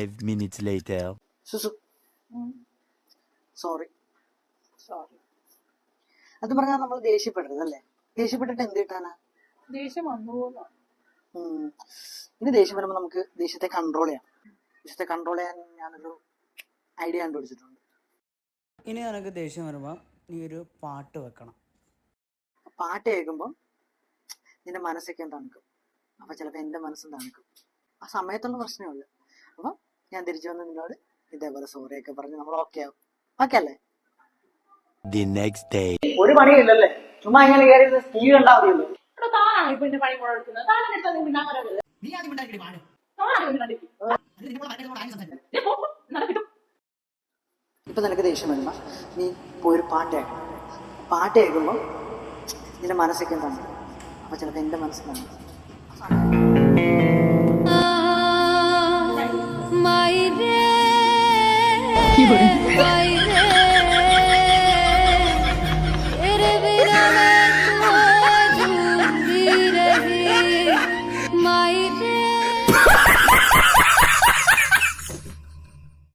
5 minutes later. സുസു sorry അത് പറഞ്ഞാൽ നമ്മൾ ദേഷ്യപ്പെടരുത് അല്ലേ? ദേഷ്യപ്പെട്ടിട്ട് എന്ത് കിട്ടാനാ? ദേഷ്യം വന്നു ഇനി ദേഷ്യം വരുമ്പോൾ നമുക്ക് ദേഷ്യത്തെ കൺട്രോൾ ചെയ്യാം. ദേഷ്യത്തെ കൺട്രോൾ ചെയ്യാൻ ഞാനൊരു ഐഡിയ കണ്ടുപിടിച്ചിട്ടുണ്ട്. ഇനി നിനക്ക് ദേഷ്യം വരുമ്പോൾ നീ ഒരു പാട്ട് വെക്കണം. പാട്ട് കേൾക്കുമ്പോൾ നിന്റെ മനസ്സൊക്കെ തണുക്കും. അപ്പൊ ചിലപ്പോൾ എൻ്റെ മനസ്സും തണുക്കും. ആ സമയത്തുള്ള പ്രശ്നമുള്ളു. അപ്പൊ ഞാൻ തിരിച്ചു വന്ന് നിന്നോട് ഇതേപോലെ സോറിയൊക്കെ പറഞ്ഞ് നമ്മൾ ഓക്കെ ആവും. ഓക്കെ അല്ലേ? The next day. ഒരു പണിയില്ലല്ലേ? ചുമ്മാ ഇങ്ങനെ കയറി ടി വി കണ്ടാ മതിയല്ലോ. താനാണ് ഇപ്പൊ എന്റെ പണി കൂടെ എടുക്കുന്നത്. ഇപ്പൊ നിനക്ക് ദേഷ്യം വരുമ്പോ നീ പോയൊരു പാട്ട് കേൾക്കണം. പാട്ട് കേൾക്കുമ്പോൾ നിന്റെ മനസ്സൊക്കെ തണുക്കും. അപ്പൊ ചിലപ്പോൾ എൻ്റെ മനസ്സ് തണുക്കും.